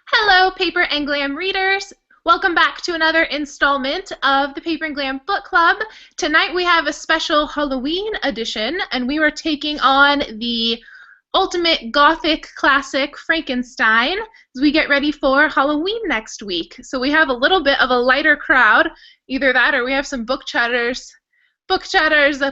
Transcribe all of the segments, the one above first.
Hello, Paper and Glam readers. Welcome back to another installment of the Paper and Glam Book Club. Tonight we have a special Halloween edition, and we are taking on the ultimate gothic classic Frankenstein as we get ready for Halloween next week. So we have a little bit of a lighter crowd, either that or we have some book chatters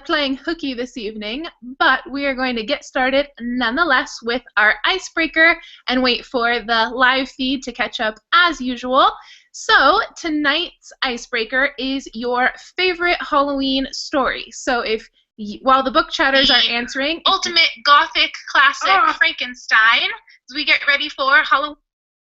playing hooky this evening, but we are going to get started nonetheless with our icebreaker and wait for the live feed to catch up as usual. So tonight's icebreaker is your favorite Halloween story. So while the book chatters are answering, ultimate gothic classic Frankenstein, as we get ready for Halloween.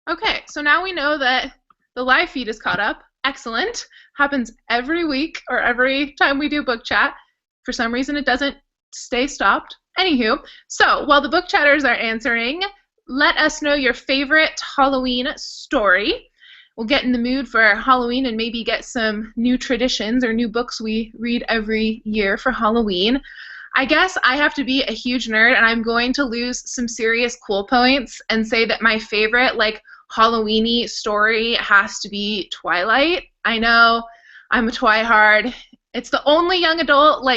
Okay, so now we know that the live feed is caught up. Excellent. Happens every week or every time we do book chat. For some reason it doesn't stay stopped. Anywho, so while the book chatters are answering, let us know your favorite Halloween story. We'll get in the mood for Halloween and maybe get some new traditions or new books we read every year for Halloween. I guess I have to be a huge nerd and I'm going to lose some serious cool points and say that my favorite, Halloween-y story has to be Twilight. I know I'm a twihard. It's the only young adult,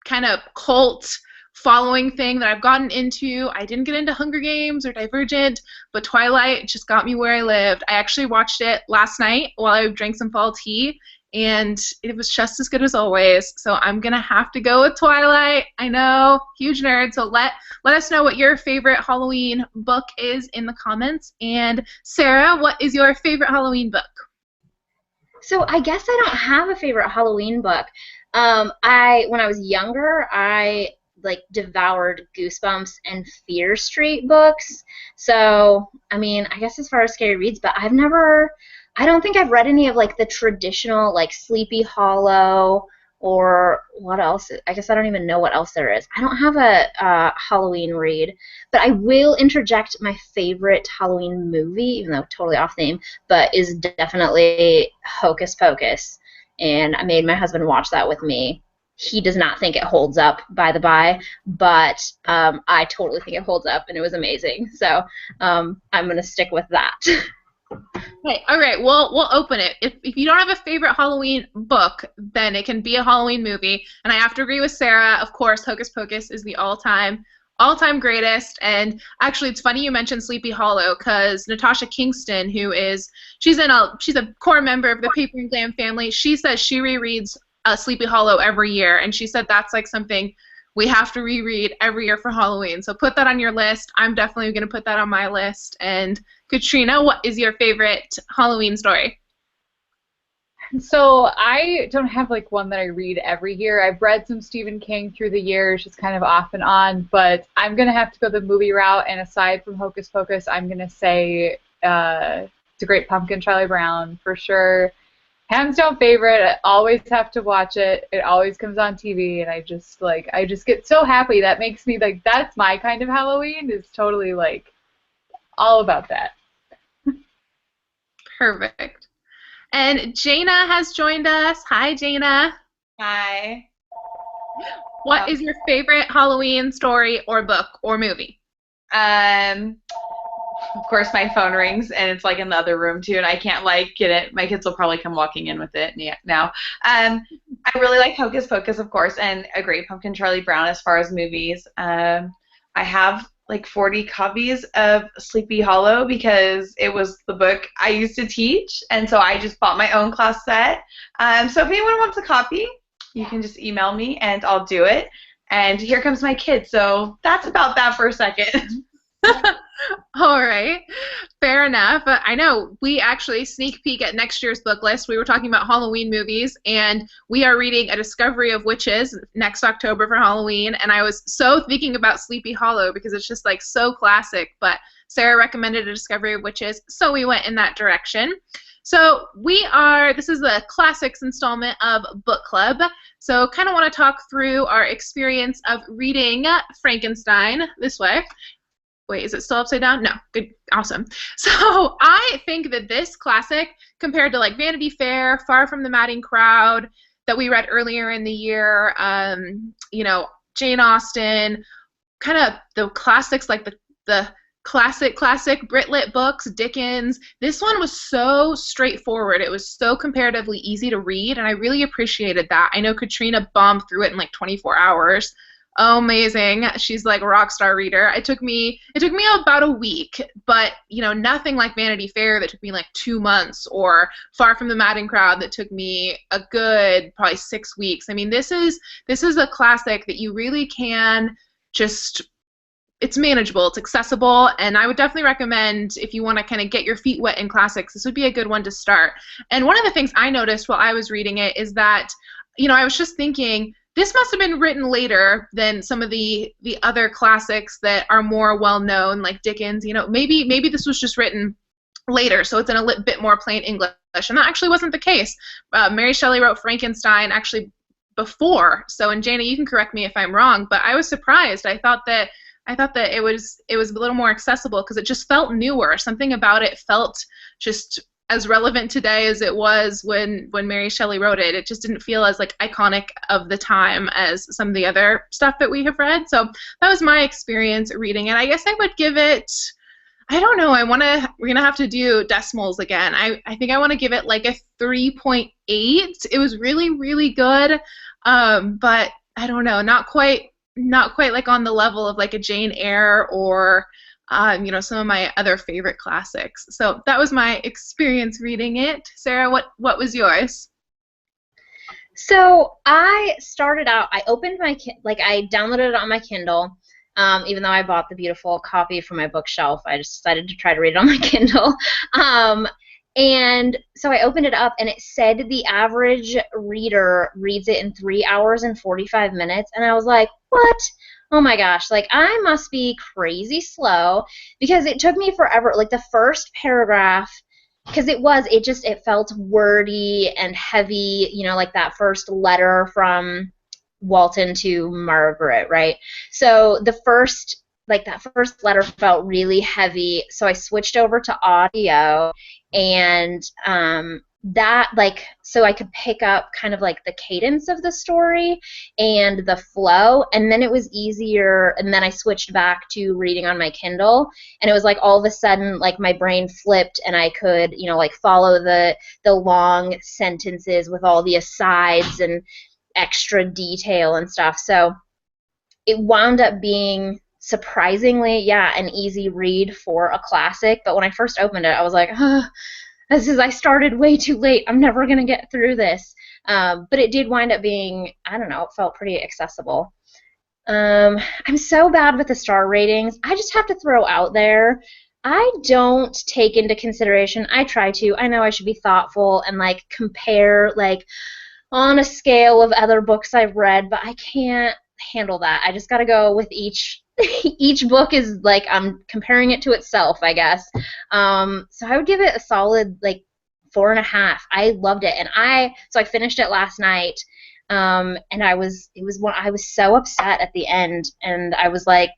kind of cult following thing that I've gotten into. I didn't get into Hunger Games or Divergent, but Twilight just got me where I lived. I actually watched it last night while I drank some fall tea, and it was just as good as always. So I'm going to have to go with Twilight. I know, huge nerd. So let us know what your favorite Halloween book is in the comments. And Sarah, what is your favorite Halloween book? So I guess I don't have a favorite Halloween book. When I was younger, I devoured Goosebumps and Fear Street books. So, I guess as far as scary reads, but I don't think I've read any of the traditional Sleepy Hollow or what else. I guess I don't even know what else there is. I don't have a Halloween read, but I will interject my favorite Halloween movie, even though totally off theme, but is definitely Hocus Pocus. And I made my husband watch that with me. He does not think it holds up, by the by, but I totally think it holds up, and it was amazing. So I'm going to stick with that. Okay, all right, we'll open it. If you don't have a favorite Halloween book, then it can be a Halloween movie. And I have to agree with Sarah. Of course, Hocus Pocus is the all-time greatest. And actually, it's funny you mentioned Sleepy Hollow because Natasha Kingston, she's a core member of the Paper and Glam family. She says she rereads Sleepy Hollow every year, and she said that's something we have to reread every year for Halloween. So put that on your list. I'm definitely going to put that on my list. And Katrina, what is your favorite Halloween story? So I don't have one that I read every year. I've read some Stephen King through the years, just kind of off and on, but I'm going to have to go the movie route, and aside from Hocus Pocus, I'm going to say It's a Great Pumpkin, Charlie Brown, for sure. Hands down favorite. I always have to watch it. It always comes on TV, and I just get so happy. That makes me that's my kind of Halloween. Is totally all about that. Perfect. And Jaina has joined us. Hi, Jaina. Hi. What is your favorite Halloween story or book or movie? Of course, my phone rings, and it's in the other room too, and I can't get it. My kids will probably come walking in with it now. I really like Hocus Pocus, of course, and A Great Pumpkin, Charlie Brown as far as movies. I have 40 copies of Sleepy Hollow because it was the book I used to teach, and so I just bought my own class set. So if anyone wants a copy, you can just email me, and I'll do it. And here comes my kid, so that's about that for a second. All right, fair enough. I know we actually sneak peek at next year's book list. We were talking about Halloween movies, and we are reading A Discovery of Witches next October for Halloween, and I was so thinking about Sleepy Hollow because it's just so classic, but Sarah recommended A Discovery of Witches, so we went in that direction. So this is the classics installment of Book Club, so kind of want to talk through our experience of reading Frankenstein this way. Wait, is it still upside down? No. Good. Awesome. So I think that this classic, compared to Vanity Fair, Far from the Madding Crowd, that we read earlier in the year, Jane Austen, kind of the classics the classic Brit Lit books, Dickens. This one was so straightforward. It was so comparatively easy to read, and I really appreciated that. I know Katrina bombed through it in like 24 hours. Oh, amazing. She's like a rock star reader. It took me about a week, but nothing like Vanity Fair that took me like 2 months, or Far from the Madding Crowd that took me a good probably 6 weeks. I mean, this is a classic that you really can just, it's manageable, it's accessible, and I would definitely recommend, if you want to kind of get your feet wet in classics, this would be a good one to start. And one of the things I noticed while I was reading it is that, I was just thinking, this must have been written later than some of the other classics that are more well-known, like Dickens. Maybe this was just written later, so it's in a bit more plain English, and that actually wasn't the case. Mary Shelley wrote Frankenstein actually before, so, and Jana, you can correct me if I'm wrong, but I was surprised. I thought that it was a little more accessible because it just felt newer. Something about it felt just as relevant today as it was when Mary Shelley wrote it. It just didn't feel as like iconic of the time as some of the other stuff that we have read. So that was my experience reading it. I guess I would give it, I don't know, we're gonna have to do decimals again. I think I want to give it like a 3.8. It was really, really good, but I don't know, not quite like on the level of like a Jane Eyre or some of my other favorite classics. So that was my experience reading it. Sarah, what was yours? So I started out, I opened I downloaded it on my Kindle, even though I bought the beautiful copy from my bookshelf. I just decided to try to read it on my Kindle. And so I opened it up, and it said the average reader reads it in 3 hours and 45 minutes, and I was like, what? Oh my gosh, like I must be crazy slow, because it took me forever. Like the first paragraph, because it felt wordy and heavy, like that first letter from Walton to Margaret, right? So that first letter felt really heavy, so I switched over to audio, and so I could pick up kind of like the cadence of the story and the flow, and then it was easier, and then I switched back to reading on my Kindle, and it was like all of a sudden like my brain flipped, and I could like follow the long sentences with all the asides and extra detail and stuff. So it wound up being surprisingly, an easy read for a classic, but when I first opened it, I was like, I started way too late. I'm never going to get through this. But it did wind up being, I don't know, it felt pretty accessible. I'm so bad with the star ratings. I just have to throw out there, I don't take into consideration, I try to, I know I should be thoughtful and like compare like on a scale of other books I've read, but I can't handle that. I just got to go with each book is like I'm comparing it to itself, I guess. So I would give it a solid like 4.5. I loved it, and I finished it last night, and I was so upset at the end, and I was like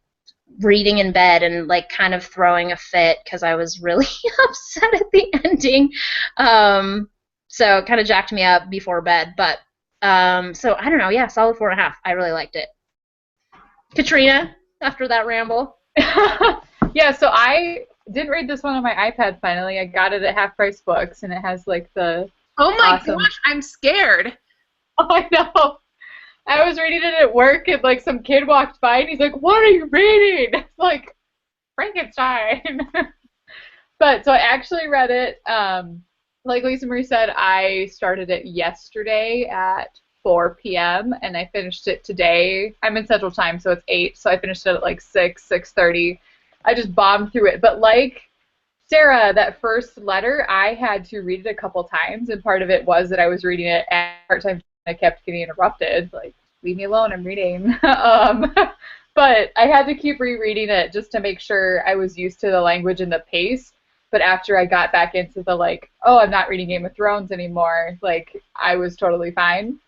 reading in bed and like kind of throwing a fit because I was really upset at the ending. So it kind of jacked me up before bed, but so I don't know, solid 4.5. I really liked it. Katrina, after that ramble. Yeah, so I did read this one on my iPad finally. I got it at Half Price Books, and it has like the Oh my gosh, I'm scared. Oh, I know. I was reading it at work, and like some kid walked by, and he's like, "What are you reading?" It's like Frankenstein. But so I actually read it. Like Lisa Marie said, I started it yesterday at 4 p.m. and I finished it today. I'm in Central Time, so it's 8, so I finished it at like 6:30. I just bombed through it. But like Sarah, that first letter, I had to read it a couple times, and part of it was that I was reading it at part-time. I kept getting interrupted, like, leave me alone, I'm reading. But I had to keep rereading it just to make sure I was used to the language and the pace. But after I got back into the, like, oh, I'm not reading Game of Thrones anymore, like, I was totally fine.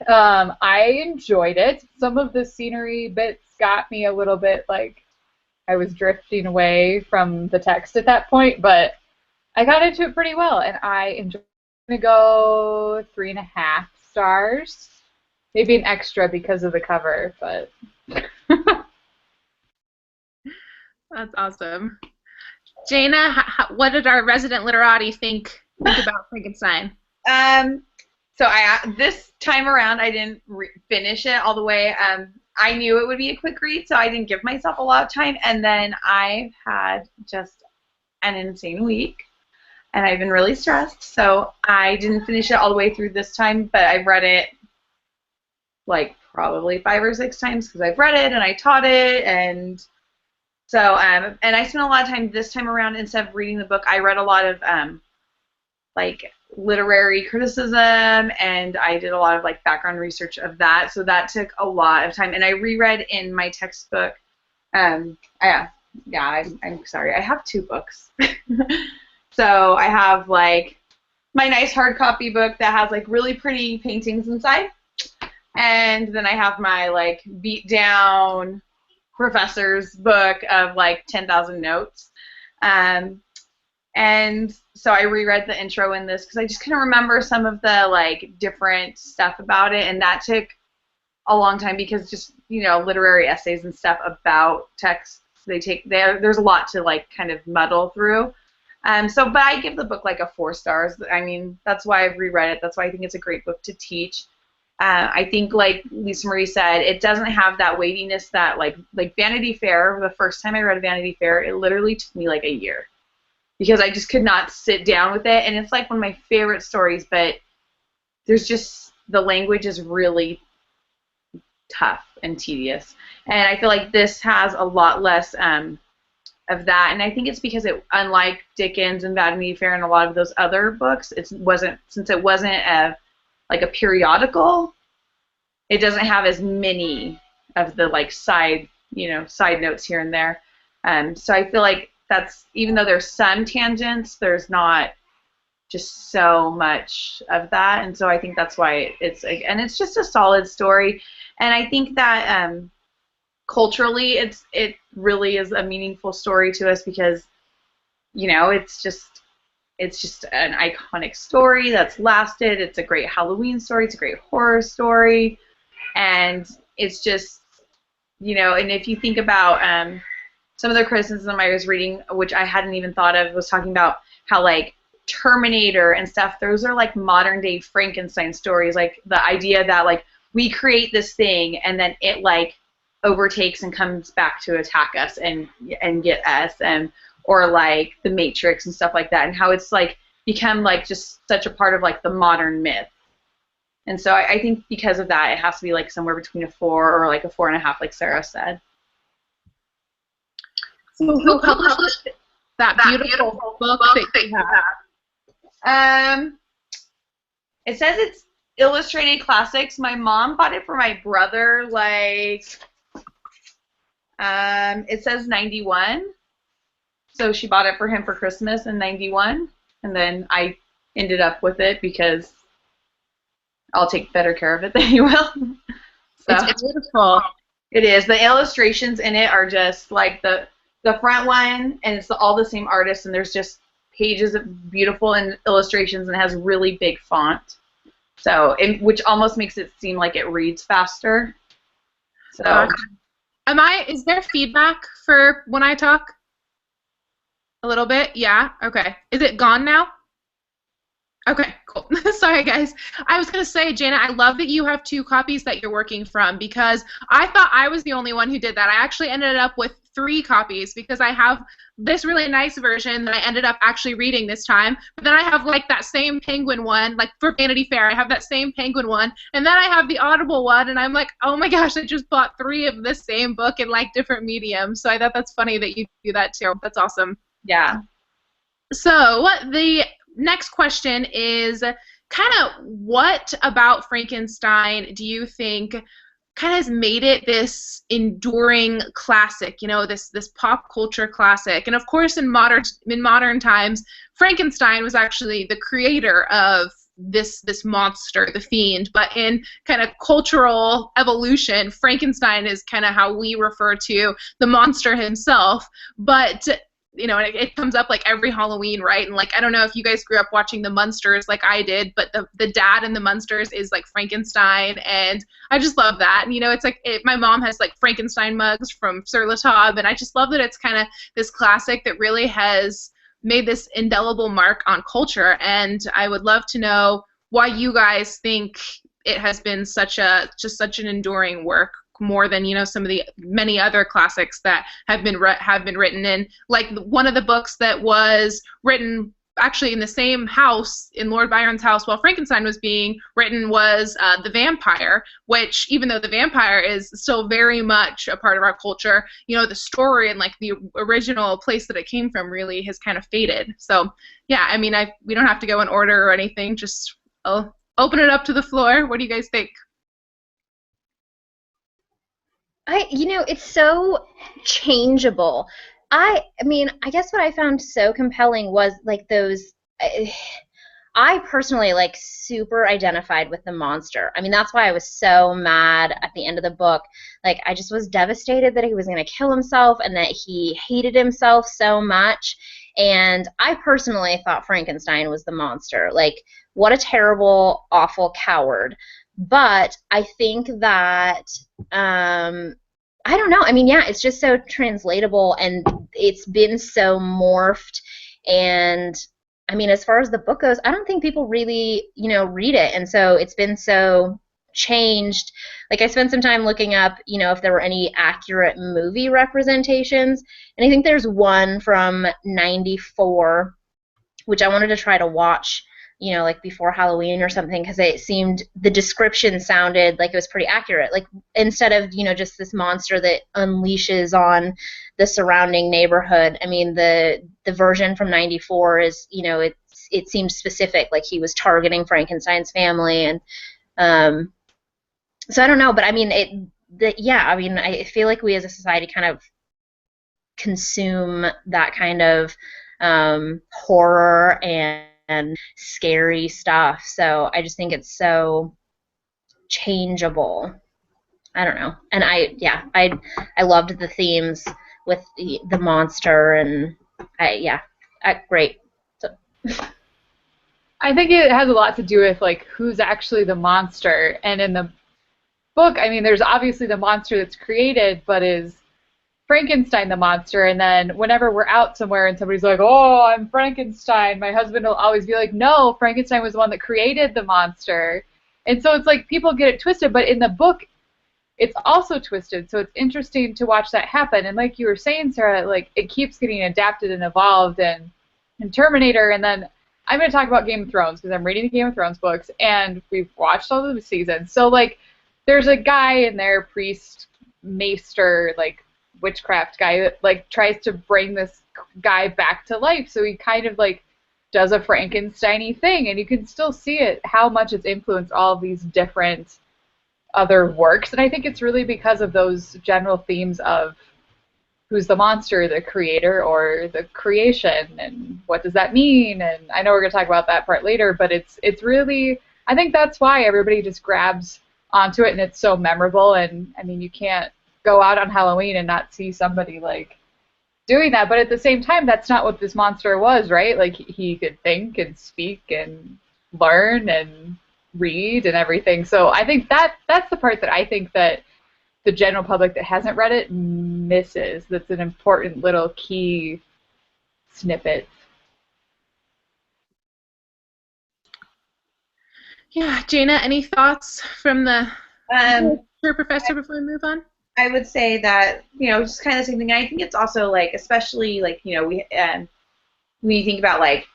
I enjoyed it. Some of the scenery bits got me a little bit, like, I was drifting away from the text at that point, but I got into it pretty well, and I enjoyed it. I'm going to go 3.5 stars. Maybe an extra because of the cover, but... That's awesome. Jaina, what did our resident literati think about Frankenstein? So this time around I didn't finish it all the way. I knew it would be a quick read, so I didn't give myself a lot of time. And then I had just an insane week, and I've been really stressed. So I didn't finish it all the way through this time, but I've read it like probably 5 or 6 times because I've read it and I taught it, and so and I spent a lot of time this time around. Instead of reading the book, I read a lot of like literary criticism, and I did a lot of like background research of that, so that took a lot of time. And I reread in my textbook. I'm sorry, I have 2 books. So I have like my nice hard copy book that has like really pretty paintings inside, and then I have my like beat down professor's book of like 10,000 notes. And so I reread the intro in this because I just couldn't remember some of the like different stuff about it, and that took a long time because just, you know, literary essays and stuff about texts, there's a lot to like kind of muddle through. But I give the book like a 4 stars. I mean, that's why I've reread it. That's why I think it's a great book to teach. I think, like Lisa Marie said, it doesn't have that weightiness that like Vanity Fair. The first time I read Vanity Fair, it literally took me like a year because I just could not sit down with it. And it's like one of my favorite stories, but there's just, the language is really tough and tedious. And I feel like this has a lot less of that. And I think it's because it, unlike Dickens and Vanity Fair and a lot of those other books, since it wasn't a periodical, it doesn't have as many of the like side notes here and there. So I feel like that's, even though there's some tangents, there's not just so much of that. And so I think that's why it's just a solid story. And I think that culturally it really is a meaningful story to us because, you know, it's just an iconic story that's lasted. It's a great Halloween story. It's a great horror story. And it's just, you know, and if you think about some of the criticism I was reading, which I hadn't even thought of, was talking about how, like, Terminator and stuff, those are, like, modern-day Frankenstein stories. Like, the idea that, like, we create this thing and then it, like, overtakes and comes back to attack us and get us, or like the Matrix and stuff like that, and how it's like become like just such a part of like the modern myth. And so I think because of that, it has to be like somewhere between a 4 or like a 4.5, like Sarah said. So who published that beautiful book that you have? It says it's Illustrated Classics. My mom bought it for my brother, like, it says 91. So she bought it for him for Christmas in 91, and then I ended up with it because I'll take better care of it than you will. So, it's beautiful. It is. The illustrations in it are just like the front one, and it's all the same artist, and there's just pages of beautiful illustrations, and it has really big font. So, which almost makes it seem like it reads faster. So, is there feedback for when I talk? A little bit? Yeah? Okay. Is it gone now? Okay, cool. Sorry, guys. I was going to say, Jaina, I love that you have 2 copies that you're working from because I thought I was the only one who did that. I actually ended up with 3 copies because I have this really nice version that I ended up actually reading this time. But then I have like that same Penguin one, like for Vanity Fair, I have that same Penguin one. And then I have the Audible one, and I'm like, oh my gosh, I just bought 3 of the same book in like different mediums. So I thought that's funny that you do that too. That's awesome. Yeah. So the next question is kind of what about Frankenstein do you think kind of has made it this enduring classic, you know, this pop culture classic? And of course in modern times, Frankenstein was actually the creator of this monster, the fiend, but in kind of cultural evolution, Frankenstein is kind of how we refer to the monster himself. But you know, and it comes up like every Halloween, right? And like, I don't know if you guys grew up watching the Munsters like I did, but the dad in the Munsters is like Frankenstein, and I just love that. And you know, it's like my mom has like Frankenstein mugs from Sur La Table, and I just love that it's kind of this classic that really has made this indelible mark on culture. And I would love to know why you guys think it has been such an enduring work, more than, you know, some of the many other classics that have been written. And like one of the books that was written actually in the same house, in Lord Byron's house, while Frankenstein was being written, was The Vampire, which, even though The Vampire is still very much a part of our culture, you know, the story and like the original place that it came from really has kind of faded. So yeah, I mean, we don't have to go in order or anything, just I'll open it up to the floor. What do you guys think? You know, it's so changeable. I mean, I guess what I found so compelling was like those. I personally like super identified with the monster. I mean, that's why I was so mad at the end of the book. Like, I just was devastated that he was going to kill himself and that he hated himself so much. And I personally thought Frankenstein was the monster. Like, what a terrible, awful coward. But I think that, I don't know. I mean, yeah, it's just so translatable, and it's been so morphed. And, I mean, as far as the book goes, I don't think people really, you know, read it. And so it's been so changed. Like, I spent some time looking up, you know, if there were any accurate movie representations. And I think there's one from '94, which I wanted to try to watch, you know, like before Halloween or something, because it seemed, the description sounded like it was pretty accurate. Like, instead of, you know, just this monster that unleashes on the surrounding neighborhood, I mean, the version from '94 is, you know, it seemed specific, like he was targeting Frankenstein's family. And so I don't know, but I mean, yeah, I mean, I feel like we as a society kind of consume that kind of horror and scary stuff. So I just think it's so changeable. I don't know. And I loved the themes with the monster, and great. So. I think it has a lot to do with like who's actually the monster. And in the book, I mean, there's obviously the monster that's created, but is Frankenstein the monster? And then whenever we're out somewhere and somebody's like, oh, I'm Frankenstein, my husband will always be like, no, Frankenstein was the one that created the monster. And so it's like people get it twisted, but in the book it's also twisted. So it's interesting to watch that happen. And like you were saying, Sarah, like it keeps getting adapted and evolved, and Terminator. And then I'm going to talk about Game of Thrones because I'm reading the Game of Thrones books and we've watched all of the seasons. So like there's a guy in there, priest, maester, like witchcraft guy, that like tries to bring this guy back to life. So he kind of like does a Frankenstein-y thing, and you can still see it, how much it's influenced all of these different other works. And I think it's really because of those general themes of who's the monster, the creator or the creation, and what does that mean? And I know we're going to talk about that part later, but it's really, I think that's why everybody just grabs onto it, and it's so memorable. And I mean, you can't go out on Halloween and not see somebody like doing that, but at the same time, that's not what this monster was, right? Like he could think and speak and learn and read and everything. So I think that's the part that I think that the general public that hasn't read it misses. That's an important little key snippet. Yeah, Jaina, any thoughts from the professor before we move on? I would say that, you know, just kind of the same thing. I think it's also like, especially like, you know, when you think about like,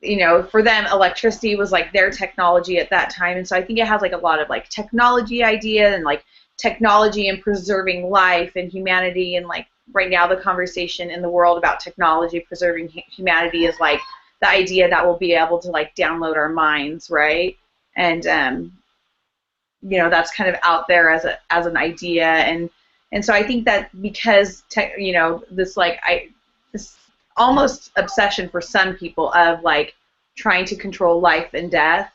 you know, for them, electricity was like their technology at that time, and so I think it has like a lot of like technology idea and like technology and preserving life and humanity, and like right now the conversation in the world about technology preserving humanity is like the idea that we'll be able to like download our minds, right? And you know, that's kind of out there as an idea, and so I think that because you know, this almost obsession for some people of like trying to control life and death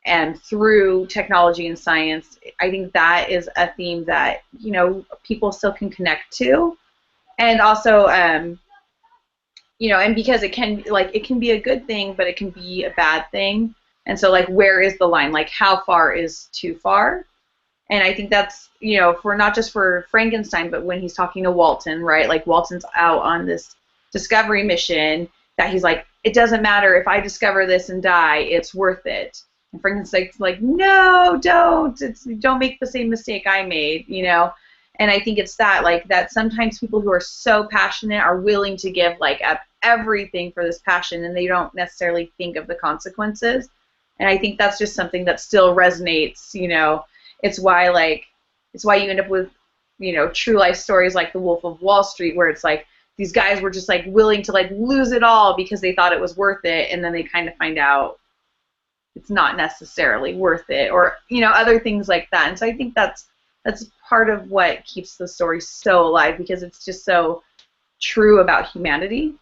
and through technology and science, I think that is a theme that, you know, people still can connect to. And also you know, and because it can be a good thing, but it can be a bad thing. And so, like, where is the line? Like, how far is too far? And I think that's, you know, for not just for Frankenstein, but when he's talking to Walton, right? Like, Walton's out on this discovery mission that he's like, it doesn't matter if I discover this and die, it's worth it. And Frankenstein's like, no, don't make the same mistake I made, you know? And I think it's that, like, that sometimes people who are so passionate are willing to give, like, up everything for this passion, and they don't necessarily think of the consequences. And I think that's just something that still resonates, you know. It's why you end up with, you know, true life stories like The Wolf of Wall Street, where it's like these guys were just, like, willing to, like, lose it all because they thought it was worth it, and then they kind of find out it's not necessarily worth it, or, you know, other things like that. And so I think that's part of what keeps the story so alive, because it's just so true about humanity.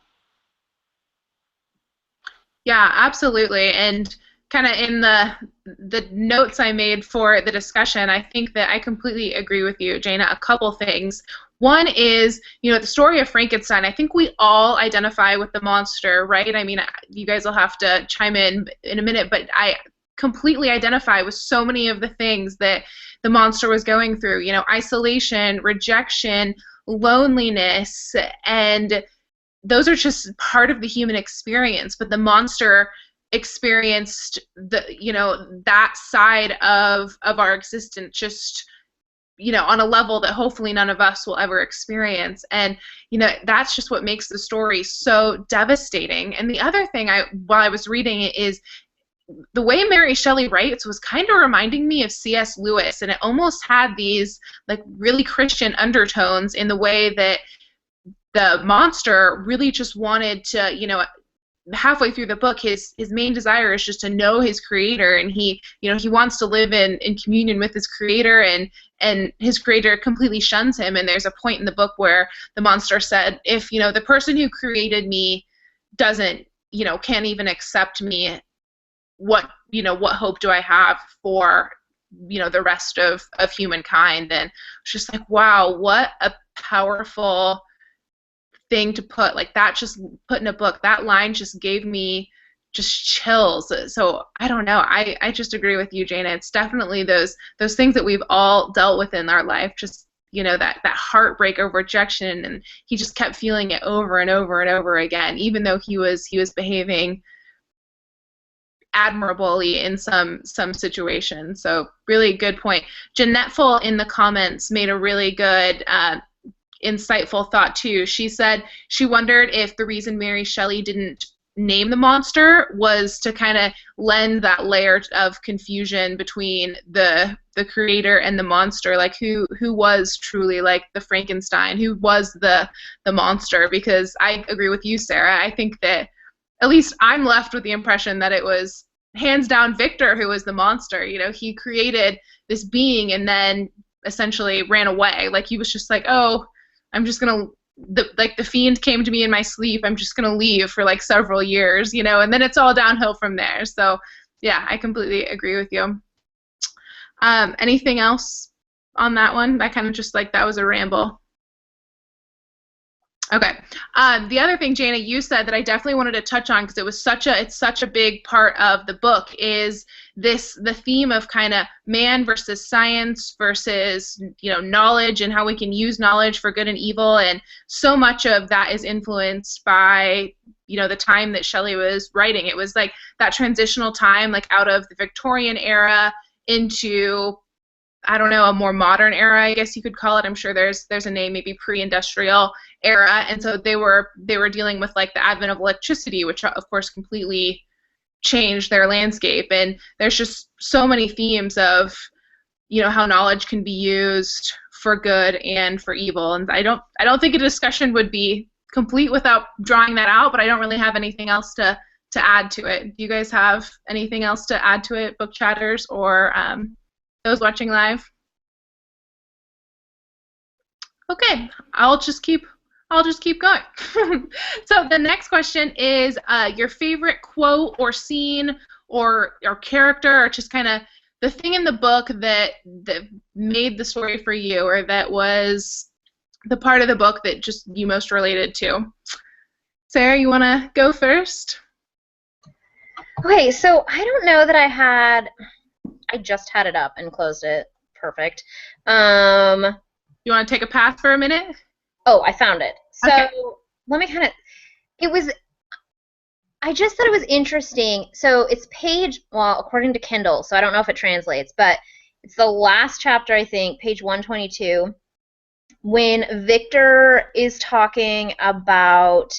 Yeah, absolutely. And kind of in the notes I made for the discussion, I think that I completely agree with you, Jana. A couple things. One is, you know, the story of Frankenstein, I think we all identify with the monster, right? I mean, you guys will have to chime in a minute, but I completely identify with so many of the things that the monster was going through, you know, isolation, rejection, loneliness, and those are just part of the human experience. But the monster experienced that side of our existence just, you know, on a level that hopefully none of us will ever experience. And, you know, that's just what makes the story so devastating. And the other thing while I was reading it is the way Mary Shelley writes was kind of reminding me of C.S. Lewis, and it almost had these, like, really Christian undertones in the way that the monster really just wanted to, you know, halfway through the book, his main desire is just to know his creator, and he wants to live in communion with his creator, and his creator completely shuns him. And there's a point in the book where the monster said, if, you know, the person who created me doesn't, you know, can't even accept me, what hope do I have for, you know, the rest of humankind? And it's just like, wow, what a powerful thing to put, like, that, just put in a book. That line just gave me just chills. So I don't know, I just agree with you, Jana. It's definitely those things that we've all dealt with in our life, just, you know, that heartbreak of rejection, and he just kept feeling it over and over and over again, even though he was behaving admirably in some situations. So really good point. Jeanette Full in the comments made a really good insightful thought too. She said she wondered if the reason Mary Shelley didn't name the monster was to kind of lend that layer of confusion between the creator and the monster, like who was truly, like, the Frankenstein, who was the monster. Because I agree with you, Sarah. I think that at least I'm left with the impression that it was hands down Victor who was the monster. You know, he created this being and then essentially ran away. Like, he was just like, oh, I'm just gonna, like, the fiend came to me in my sleep, I'm just gonna leave for, like, several years, you know, and then it's all downhill from there. So yeah, I completely agree with you. Anything else on that one? I kind of just, like, that was a ramble. Okay. The other thing, Jana, you said that I definitely wanted to touch on, because it's such a big part of the book, is the theme of kind of man versus science versus, you know, knowledge, and how we can use knowledge for good and evil. And so much of that is influenced by, you know, the time that Shelley was writing. It was like that transitional time, like, out of the Victorian era into, I don't know, a more modern era, I guess you could call it. I'm sure there's a name, maybe pre-industrial era. And so they were dealing with, like, the advent of electricity, which of course completely changed their landscape. And there's just so many themes of, you know, how knowledge can be used for good and for evil. And I don't think a discussion would be complete without drawing that out, but I don't really have anything else to add to it. Do you guys have anything else to add to it, book chatters, or those watching live? Okay, I'll just keep going. So the next question is your favorite quote or scene or character, or just kind of the thing in the book that made the story for you, or that was the part of the book that just you most related to. Sarah, you want to go first? Okay, so I don't know that I just had it up and closed it. Perfect. You want to take a pass for a minute? Oh, I found it. So Okay. let me I just thought it was interesting. So it's according to Kindle, so I don't know if it translates, but it's the last chapter, I think, page 122, when Victor is talking about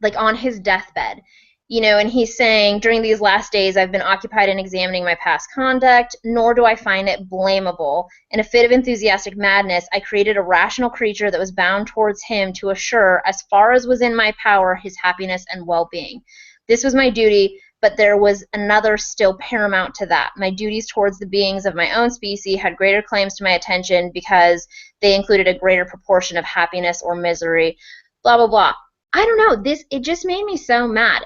like on his deathbed, and he's saying, during these last days I've been occupied in examining my past conduct, nor do I find it blamable. In a fit of enthusiastic madness, I created a rational creature that was bound towards him to assure, as far as was in my power, his happiness and well-being. This was my duty, but there was another still paramount to that. My duties towards the beings of my own species had greater claims to my attention because they included a greater proportion of happiness or misery, blah, blah, blah. I don't know. It just made me so mad.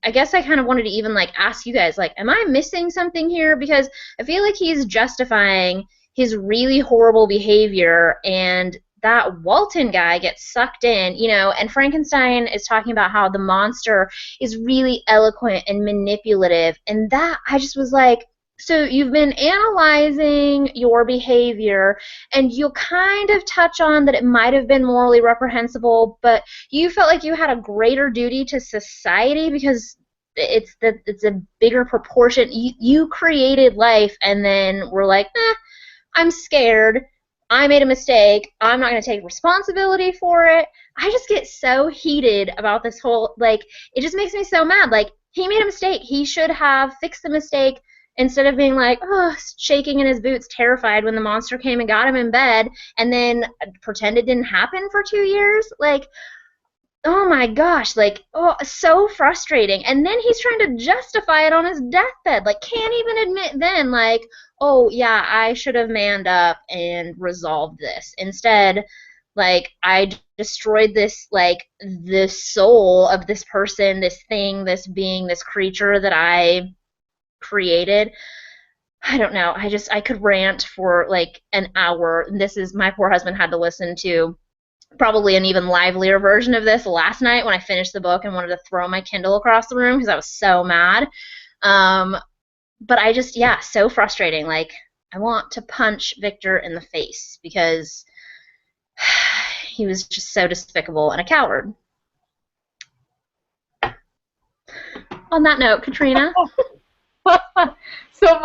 I guess I kind of wanted to even ask you guys, am I missing something here? Because I feel like he's justifying his really horrible behavior, and that Walton guy gets sucked in, and Frankenstein is talking about how the monster is really eloquent and manipulative, and that I just was like, so you've been analyzing your behavior, and you'll kind of touch on that it might have been morally reprehensible, but you felt like you had a greater duty to society because it's a bigger proportion. You created life, and then we're like, I'm scared. I made a mistake. I'm not going to take responsibility for it. I just get so heated about this whole, it just makes me so mad. He made a mistake. He should have fixed the mistake, instead of being shaking in his boots, terrified when the monster came and got him in bed, and then pretend it didn't happen for 2 years. Oh my gosh, so frustrating. And then he's trying to justify it on his deathbed. Can't even admit then, oh yeah, I should have manned up and resolved this. Instead, I destroyed this, the soul of this person, this thing, this being, this creature that I created. I don't know. I could rant for an hour. My poor husband had to listen to probably an even livelier version of this last night when I finished the book and wanted to throw my Kindle across the room because I was so mad. But so frustrating. I want to punch Victor in the face because he was just so despicable and a coward. On that note, Katrina. So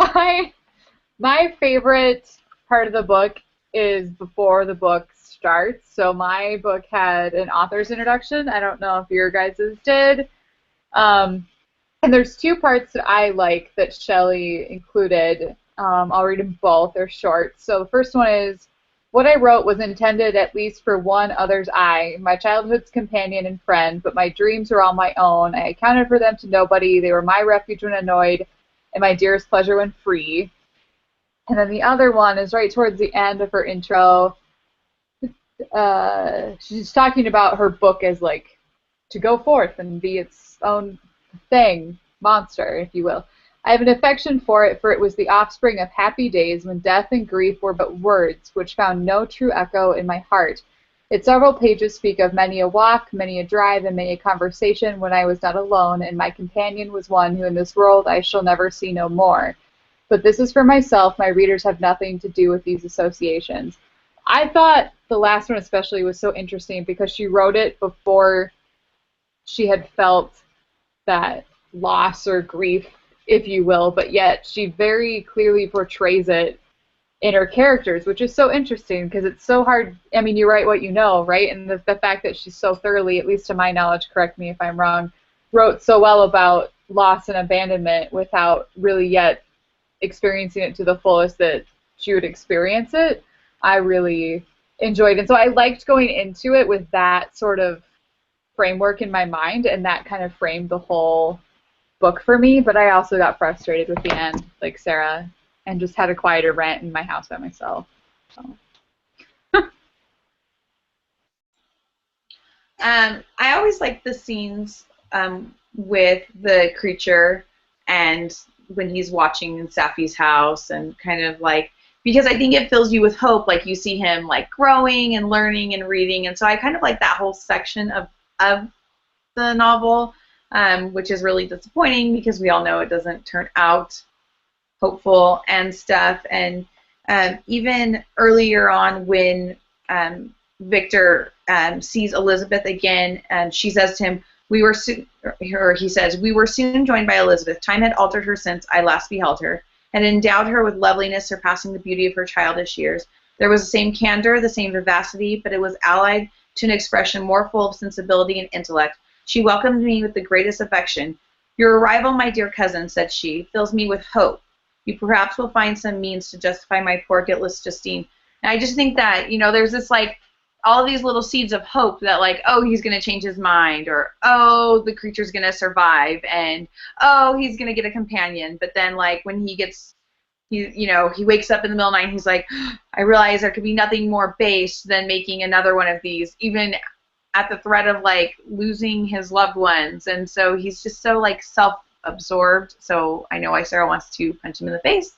my favorite part of the book is before the book starts. So my book had an author's introduction. I don't know if your guys's did. And there's 2 parts that I like that Shelley included. I'll read them both. They're short. So the first one is, what I wrote was intended at least for one other's eye, my childhood's companion and friend, but my dreams were all my own. I accounted for them to nobody. They were my refuge when annoyed, and my dearest pleasure when free. And then the other one is right towards the end of her intro. She's talking about her book as to go forth and be its own thing, monster, if you will. I have an affection for it was the offspring of happy days when death and grief were but words, which found no true echo in my heart. Its several pages speak of many a walk, many a drive, and many a conversation when I was not alone, and my companion was one who in this world I shall never see no more. But this is for myself. My readers have nothing to do with these associations. I thought the last one especially was so interesting because she wrote it before she had felt that loss or grief, if you will, but yet she very clearly portrays it in her characters, which is so interesting because it's so hard. I mean, you write what you know, right? And the fact that she's so thoroughly, at least to my knowledge, correct me if I'm wrong, wrote so well about loss and abandonment without really yet experiencing it to the fullest that she would experience it, I really enjoyed it. And so I liked going into it with that sort of framework in my mind, and that kind of framed the whole book for me, but I also got frustrated with the end, like Sarah, and just had a quieter rant in my house by myself. So. I always like the scenes with the creature and when he's watching in Safi's house and kind of because I think it fills you with hope. Like you see him like growing and learning and reading, and so I kind of like that whole section of the novel, which is really disappointing because we all know it doesn't turn out hopeful and stuff. And even earlier on when Victor sees Elizabeth again, and she says to him, he says, "We were soon joined by Elizabeth. Time had altered her since I last beheld her, and endowed her with loveliness surpassing the beauty of her childish years. There was the same candor, the same vivacity, but it was allied to an expression more full of sensibility and intellect. She welcomed me with the greatest affection. Your arrival, my dear cousin," said she, "fills me with hope. You perhaps will find some means to justify my poor guiltless Justine." And I just think that, there's this, like, all these little seeds of hope that, like, oh, he's going to change his mind, or, oh, the creature's going to survive, and, oh, he's going to get a companion. But then, like, when he gets, he wakes up in the middle of the night, and he's like, I realize there could be nothing more base than making another one of these, even at the threat of, like, losing his loved ones. And so he's just so, like, self-absorbed. So I know why Sarah wants to punch him in the face,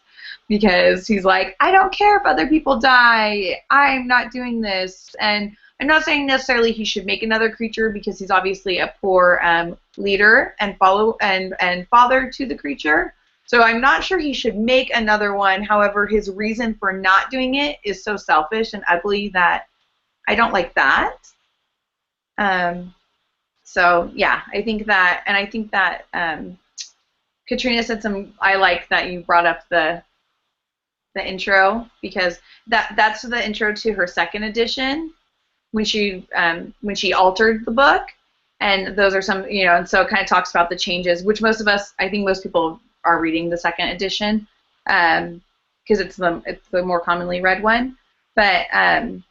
because he's like, I don't care if other people die. I'm not doing this. And I'm not saying necessarily he should make another creature, because he's obviously a poor leader and father to the creature. So I'm not sure he should make another one. However, his reason for not doing it is so selfish and ugly that I don't like that. So yeah, I think that, and I think that Katrina said I like that you brought up the intro, because that's the intro to her second edition when she altered the book, and those are some, and so it kind of talks about the changes, which I think most people are reading the second edition, because it's the more commonly read one. But I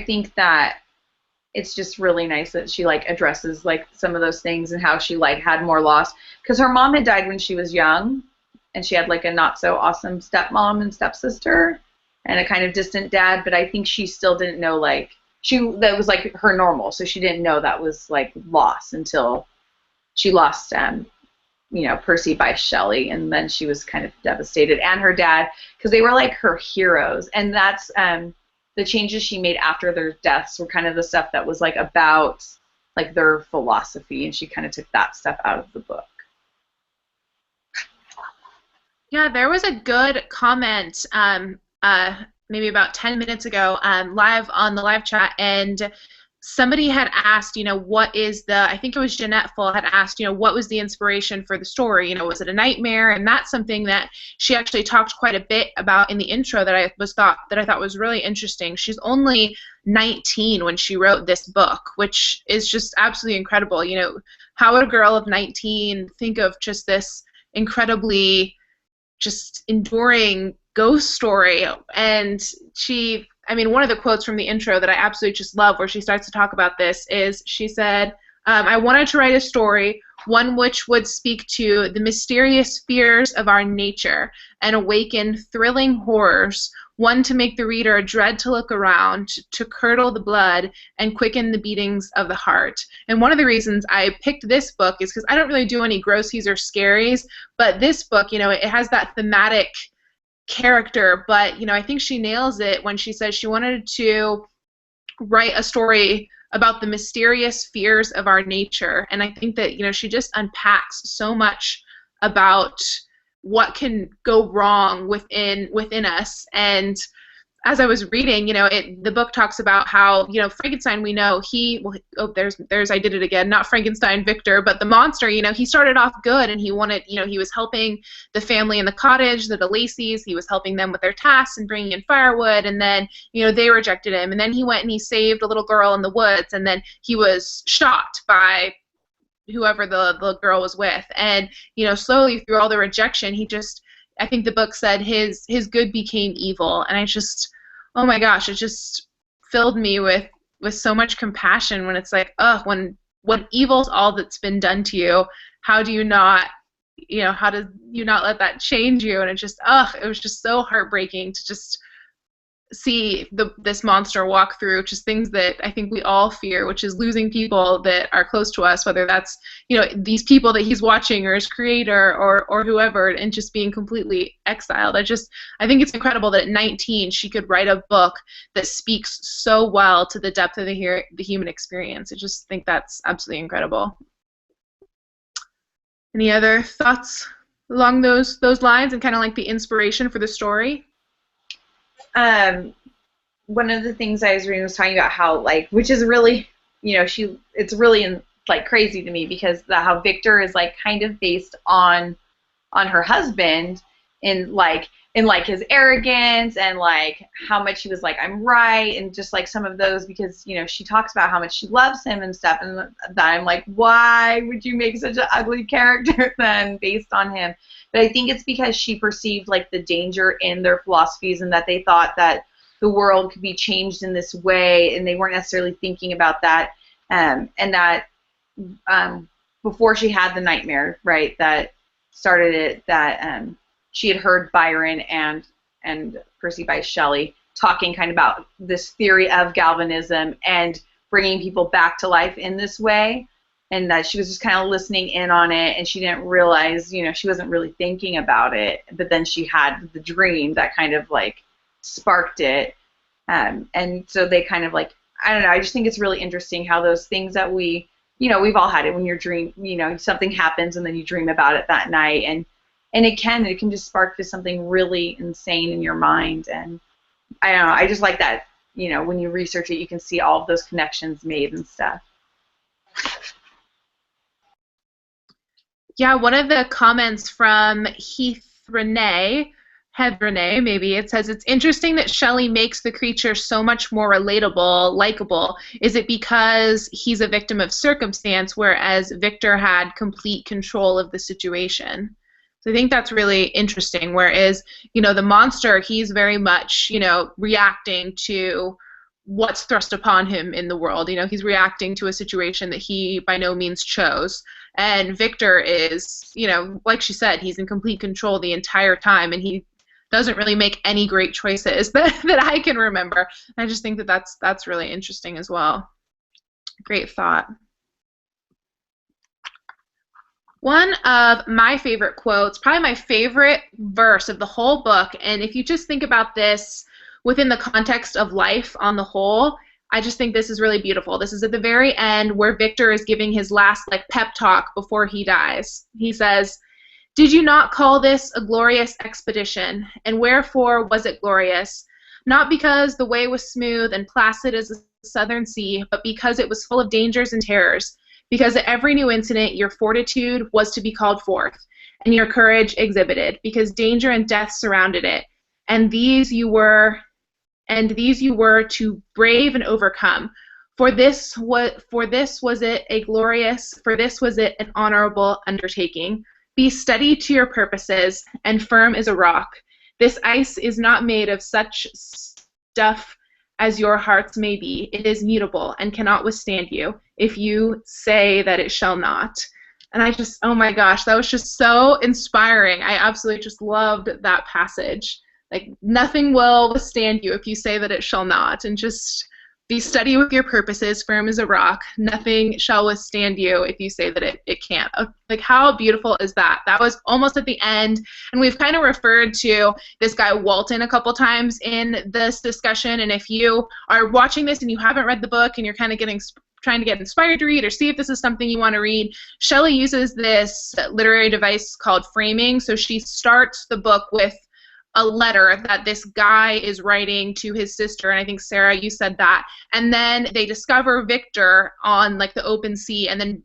think that it's just really nice that she, like, addresses, like, some of those things and how she, like, had more loss, because her mom had died when she was young, and she had, like, a not so awesome stepmom and stepsister and a kind of distant dad. But I think she still didn't know, like, that was, like, her normal, so she didn't know that was, like, loss until she lost Percy by Shelley, and then she was kind of devastated, and her dad, because they were, like, her heroes. And that's the changes she made after their deaths were kind of the stuff that was, like, about, like, their philosophy, and she kind of took that stuff out of the book. Yeah, there was a good comment maybe about 10 minutes ago live on the live chat, and somebody had asked, what is I think it was Jeanette Full had asked, what was the inspiration for the story? Was it a nightmare? And that's something that she actually talked quite a bit about in the intro that I thought was really interesting. She's only 19 when she wrote this book, which is just absolutely incredible. How would a girl of 19 think of just this incredibly just enduring ghost story? And one of the quotes from the intro that I absolutely just love, where she starts to talk about this, is she said, I wanted to write a story, one which would speak to the mysterious fears of our nature and awaken thrilling horrors, one to make the reader dread to look around, to curdle the blood and quicken the beatings of the heart. And one of the reasons I picked this book is because I don't really do any grossies or scaries, but this book, it has that thematic character, but I think she nails it when she says she wanted to write a story about the mysterious fears of our nature. And I think that she just unpacks so much about what can go wrong within us. And as I was reading, the book talks about how, Frankenstein, we know I did it again, not Frankenstein, Victor, but the monster, he started off good, and he wanted, he was helping the family in the cottage, the Lacey's, he was helping them with their tasks and bringing in firewood, and then, they rejected him, and then he went and he saved a little girl in the woods, and then he was shot by whoever the girl was with, and, slowly through all the rejection, I think the book said his good became evil, and I just, oh my gosh, it just filled me with so much compassion when it's like, when evil's all that's been done to you, how do you not let that change you? And it just, it was just so heartbreaking to just see this monster walk through, just things that I think we all fear, which is losing people that are close to us, whether that's, you know, these people that he's watching or his creator or whoever, and just being completely exiled. I think it's incredible that at 19 she could write a book that speaks so well to the depth of the human experience. I just think that's absolutely incredible. Any other thoughts along those lines and kind of like the inspiration for the story? One of the things I was reading was talking about how, like, which is really, you know, it's really like crazy to me, because how Victor is like kind of based on her husband in his arrogance, and like how much he was like, I'm right, and just like some of those, because, you know, she talks about how much she loves him and stuff, and that I'm like, why would you make such an ugly character then based on him? But I think it's because she perceived like the danger in their philosophies, and that they thought that the world could be changed in this way, and they weren't necessarily thinking about that. And that before she had the nightmare, right, that started it, that she had heard Byron and perceived by Shelley talking kind of about this theory of galvanism and bringing people back to life in this way, and that she was just kind of listening in on it, and she didn't realize, you know, she wasn't really thinking about it, but then she had the dream that kind of like sparked it, and so they kind of like, I don't know, I just think it's really interesting how those things that we, you know, we've all had it when you're dream, you know, something happens and then you dream about it that night, and it can just spark to something really insane in your mind. And I don't know, I just like that, you know, when you research it, you can see all of those connections made and stuff. Yeah, one of the comments from Heath Renee, maybe, it says, it's interesting that Shelley makes the creature so much more relatable, likable. Is it because he's a victim of circumstance, whereas Victor had complete control of the situation? So I think that's really interesting, whereas, you know, the monster, he's very much, you know, reacting to what's thrust upon him in the world. You know, he's reacting to a situation that he by no means chose. And Victor is, you know, like she said, he's in complete control the entire time, and he doesn't really make any great choices that I can remember. I just think that that's really interesting as well. Great thought. One of my favorite quotes, probably my favorite verse of the whole book, and if you just think about this within the context of life on the whole, I just think this is really beautiful. This is at the very end where Victor is giving his last like pep talk before he dies. He says, "Did you not call this a glorious expedition? And wherefore was it glorious? Not because the way was smooth and placid as the southern sea, but because it was full of dangers and terrors. Because at every new incident your fortitude was to be called forth, and your courage exhibited, because danger and death surrounded it, and these you were to brave and overcome. For this was it an honorable undertaking. Be steady to your purposes, and firm as a rock. This ice is not made of such stuff as your hearts may be. It is mutable, and cannot withstand you, if you say that it shall not." And I just, oh my gosh, that was just so inspiring. I absolutely just loved that passage. Like, nothing will withstand you if you say that it shall not. And just be steady with your purposes, firm as a rock. Nothing shall withstand you if you say that it can't. Like, how beautiful is that? That was almost at the end. And we've kind of referred to this guy Walton a couple times in this discussion. And if you are watching this and you haven't read the book and you're kind of trying to get inspired to read or see if this is something you want to read, Shelley uses this literary device called framing. So she starts the book with a letter that this guy is writing to his sister, and I think, Sarah, you said that. And then they discover Victor on like the open sea, and then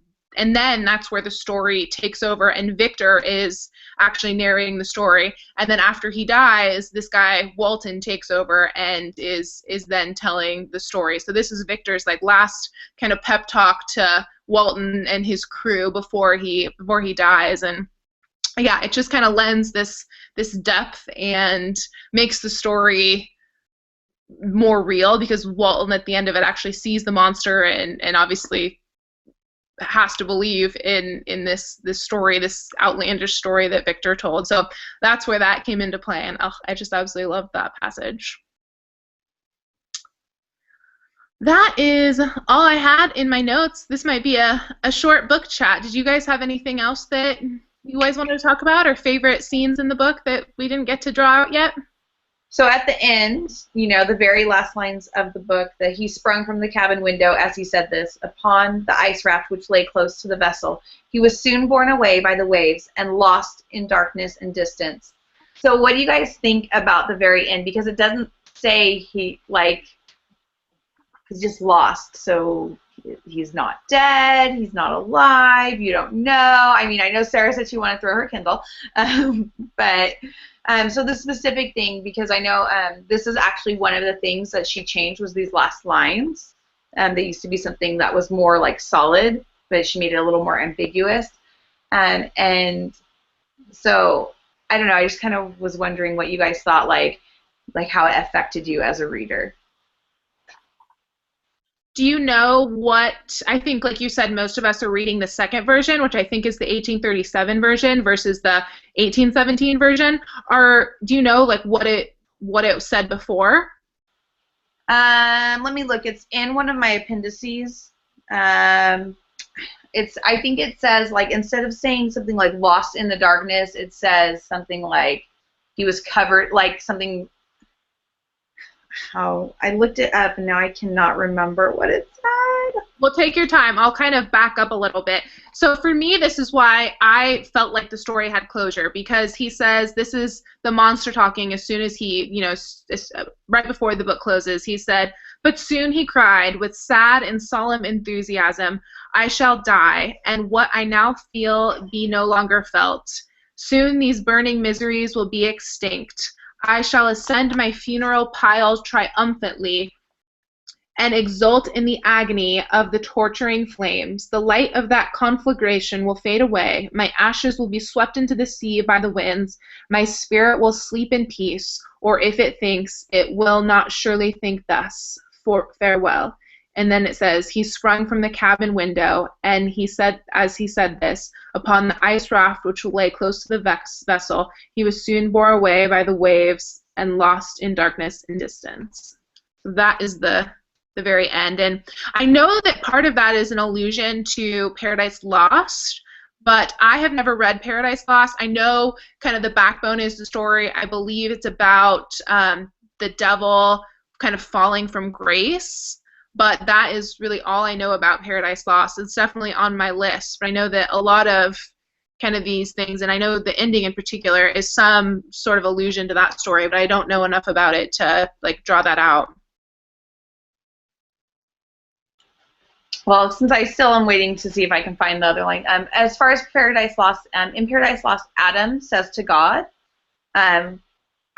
that's where the story takes over, and Victor is actually narrating the story. And then after he dies, this guy Walton takes over and is then telling the story. So this is Victor's like last kind of pep talk to Walton and his crew before he dies. And yeah, it just kind of lends this depth and makes the story more real, because Walton at the end of it actually sees the monster and obviously has to believe in this story, this outlandish story that Victor told. So that's where that came into play, and I just absolutely love that passage. That is all I had in my notes. This might be a short book chat. Did you guys have anything else that you guys wanted to talk about, or favorite scenes in the book that we didn't get to draw out yet? So at the end, the very last lines of the book, that he sprung from the cabin window, as he said this, upon the ice raft which lay close to the vessel. He was soon borne away by the waves and lost in darkness and distance. So what do you guys think about the very end? Because it doesn't say he's just lost. So he's not dead. He's not alive. You don't know. I mean, I know Sarah said she wanted to throw her Kindle, but so the specific thing, because I know this is actually one of the things that she changed, was these last lines. They used to be something that was more like solid, but she made it a little more ambiguous. And so I don't know. I just kind of was wondering what you guys thought, like how it affected you as a reader. Do you know what, I think, like you said, most of us are reading the second version, which I think is the 1837 version versus the 1817 version. Do you know like what it said before? Let me look. It's in one of my appendices. I think it says, like, instead of saying something like lost in the darkness, it says something like he was covered, like something. Oh, I looked it up and now I cannot remember what it said. Well, take your time. I'll kind of back up a little bit. So for me, this is why I felt like the story had closure, because he says, this is the monster talking as soon as he, right before the book closes, he said, "But soon he cried with sad and solemn enthusiasm, I shall die, and what I now feel be no longer felt. Soon these burning miseries will be extinct. I shall ascend my funeral pile triumphantly and exult in the agony of the torturing flames. The light of that conflagration will fade away. My ashes will be swept into the sea by the winds. My spirit will sleep in peace, or if it thinks, it will not surely think thus. Farewell." And then it says, he sprung from the cabin window, and he said, as he said this, upon the ice raft which lay close to the vessel, he was soon borne away by the waves and lost in darkness and distance. So that is the very end. And I know that part of that is an allusion to Paradise Lost, but I have never read Paradise Lost. I know kind of the backbone is the story. I believe it's about the devil kind of falling from grace. But that is really all I know about Paradise Lost. It's definitely on my list. But I know that a lot of kind of these things, and I know the ending in particular is some sort of allusion to that story, but I don't know enough about it to like draw that out. Well, since I still am waiting to see if I can find the other line. As far as Paradise Lost, in Paradise Lost, Adam says to God, "I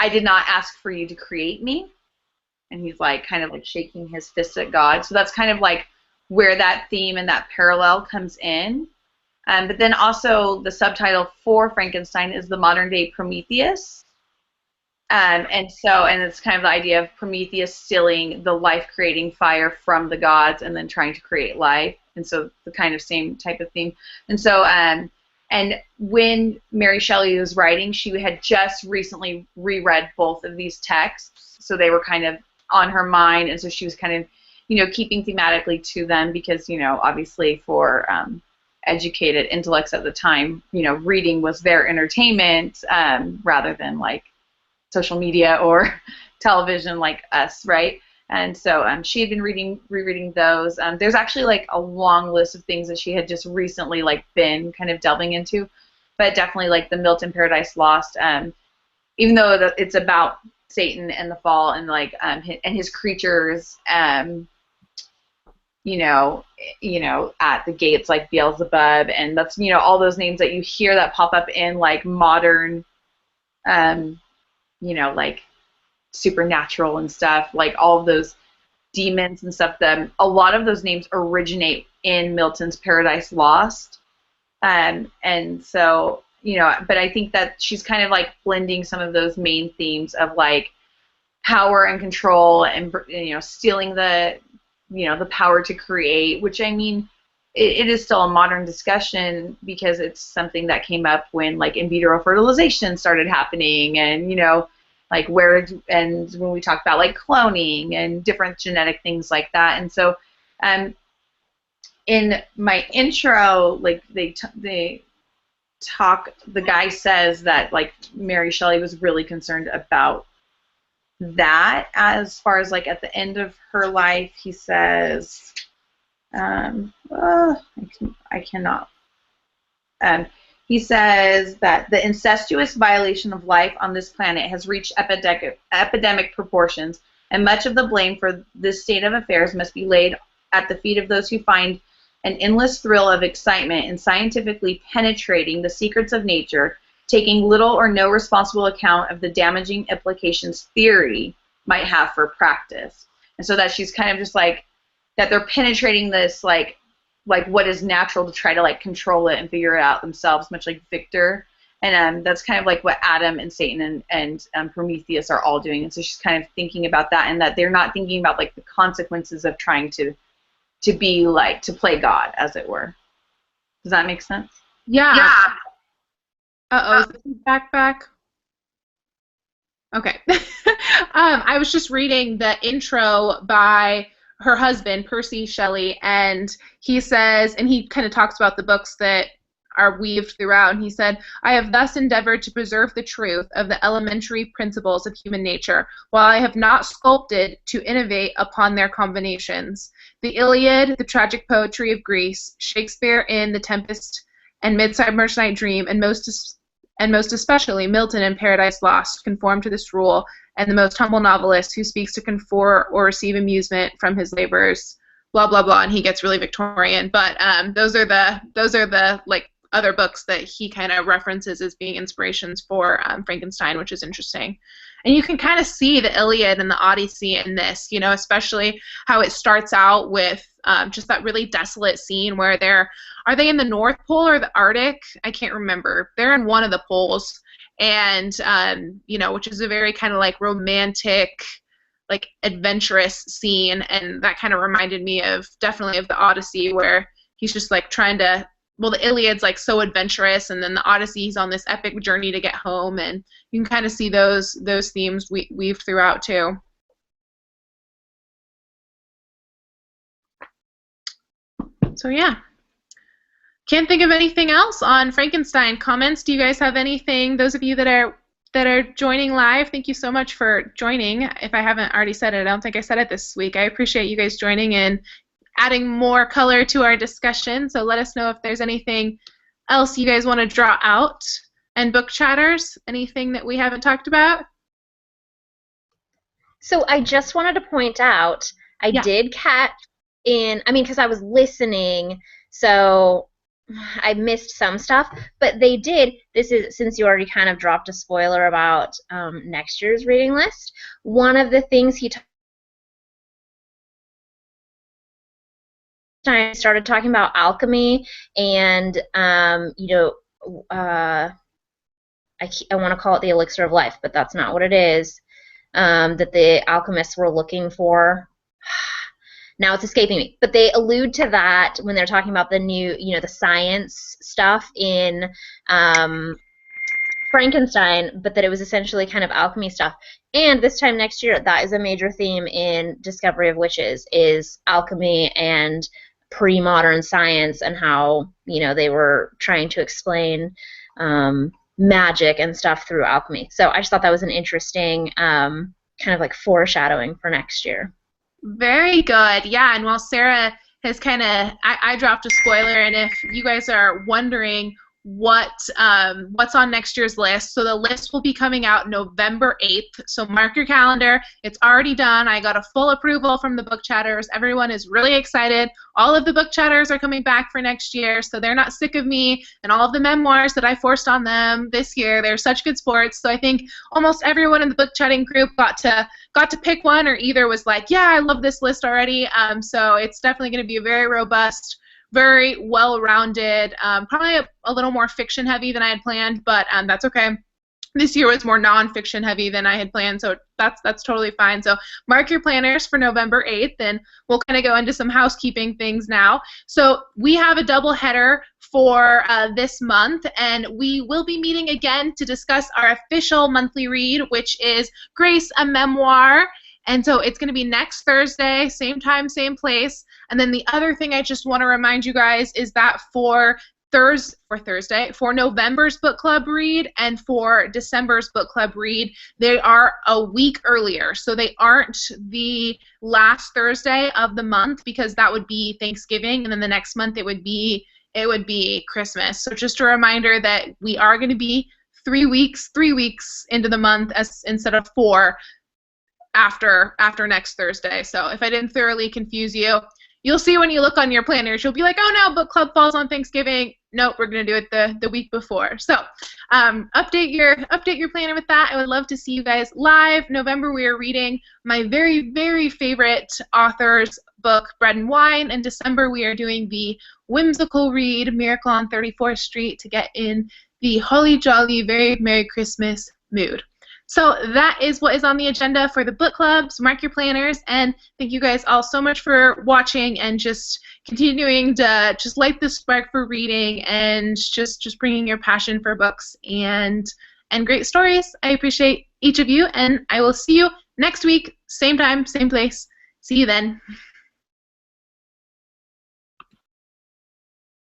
did not ask for you to create me." And he's like kind of like shaking his fist at God. So that's kind of like where that theme and that parallel comes in. But then also the subtitle for Frankenstein is the modern day Prometheus. And it's kind of the idea of Prometheus stealing the life-creating fire from the gods and then trying to create life. And so the kind of same type of theme. And so and when Mary Shelley was writing, she had just recently reread both of these texts. So they were kind of on her mind, and so she was kind of, keeping thematically to them because, obviously for educated intellects at the time, reading was their entertainment rather than like social media or television like us, right? And so she had been rereading those. There's actually like a long list of things that she had just recently like been kind of delving into, but definitely like the Milton Paradise Lost, even though it's about Satan and the fall and like and his creatures, at the gates like Beelzebub, and that's all those names that you hear that pop up in like modern, like supernatural and stuff, like all of those demons and stuff. A lot of those names originate in Milton's Paradise Lost, and so. But I think that she's kind of like blending some of those main themes of like power and control and stealing the the power to create, which I mean it is still a modern discussion because it's something that came up when like in vitro fertilization started happening, and like and when we talked about like cloning and different genetic things like that. And so in my intro, like the guy says that like Mary Shelley was really concerned about that as far as like at the end of her life. He says, I cannot. He says that the incestuous violation of life on this planet has reached epidemic proportions, and much of the blame for this state of affairs must be laid at the feet of those who find an endless thrill of excitement in scientifically penetrating the secrets of nature, taking little or no responsible account of the damaging implications theory might have for practice. And so that she's kind of just like, that they're penetrating this like what is natural to try to like control it and figure it out themselves, much like Victor. And that's kind of like what Adam and Satan and Prometheus are all doing. And so she's kind of thinking about that, and that they're not thinking about like the consequences of trying to be like, to play God, as it were. Does that make sense? Yeah. Uh-oh, is the feedback back? Okay. I was just reading the intro by her husband, Percy Shelley, and he says, and he kind of talks about the books that are weaved throughout, and he said, I have thus endeavored to preserve the truth of the elementary principles of human nature, while I have not sculpted to innovate upon their combinations. The Iliad, the tragic poetry of Greece, Shakespeare in The Tempest and Midsummer's Night Dream, and most especially Milton in Paradise Lost, conform to this rule, and the most humble novelist who speaks to confer or receive amusement from his labors, blah blah blah, and he gets really Victorian. But those are the like other books that he kind of references as being inspirations for Frankenstein, which is interesting. And you can kind of see the Iliad and the Odyssey in this, you know, especially how it starts out with just that really desolate scene where are they in the North Pole or the Arctic? I can't remember. They're in one of the poles, and you know, which is a very kind of like romantic, like adventurous scene, and that kind of reminded me of definitely of the Odyssey, where he's just like trying to. Well, the Iliad's like so adventurous, and then the Odyssey's on this epic journey to get home, and you can kind of see those themes weaved throughout too. So yeah, can't think of anything else on Frankenstein. Comments? Do you guys have anything? Those of you that are joining live, thank you so much for joining. If I haven't already said it, I don't think I said it this week. I appreciate you guys joining and adding more color to our discussion. So let us know if there's anything else you guys want to draw out. And book chatters, anything that we haven't talked about? So I just wanted to point out, I did catch because I was listening, so I missed some stuff, but they did, since you already kind of dropped a spoiler about next year's reading list, one of the things he started talking about alchemy, and I want to call it the elixir of life, but that's not what it is, that the alchemists were looking for. Now it's escaping me, but they allude to that when they're talking about the new, the science stuff in Frankenstein, but that it was essentially kind of alchemy stuff. And this time next year, that is a major theme in Discovery of Witches, is alchemy and pre-modern science, and how they were trying to explain magic and stuff through alchemy. So I just thought that was an interesting kind of like foreshadowing for next year. Very good. Yeah, and while Sarah has kind of, I dropped a spoiler, and if you guys are wondering what's on next year's list, so the list will be coming out November 8th, so mark your calendar. It's already done. I got a full approval from the book chatters. Everyone is really excited. All of the book chatters are coming back for next year, so they're not sick of me and all of the memoirs that I forced on them this year. They're such good sports, so I think almost everyone in the book chatting group got to pick one, or either was like, yeah, I love this list already. So it's definitely going to be a very robust, very well-rounded, probably a little more fiction-heavy than I had planned, but that's okay. this year was more nonfiction heavy than I had planned, so that's totally fine. So mark your planners for November 8th, and we'll kind of go into some housekeeping things now. So we have a double header for this month, and we will be meeting again to discuss our official monthly read, which is Grace, a Memoir. And so it's going to be next Thursday, same time, same place. And then the other thing I just want to remind you guys is that for November's book club read and for December's book club read, they are a week earlier. So they aren't the last Thursday of the month, because that would be Thanksgiving, and then the next month it would be Christmas. So just a reminder that we are going to be 3 weeks into the month instead of 4 after next Thursday. So if I didn't thoroughly confuse you, you'll see when you look on your planners, you'll be like, oh no, book club falls on Thanksgiving. Nope, we're going to do it the week before. So update your planner with that. I would love to see you guys live. November, we are reading my very, very favorite author's book, Bread and Wine. In December, we are doing the whimsical read, Miracle on 34th Street, to get in the holly jolly, very Merry Christmas mood. So that is what is on the agenda for the book clubs. Mark your planners, and thank you guys all so much for watching and just continuing to just light the spark for reading and just bringing your passion for books and great stories. I appreciate each of you, and I will see you next week, same time, same place. See you then.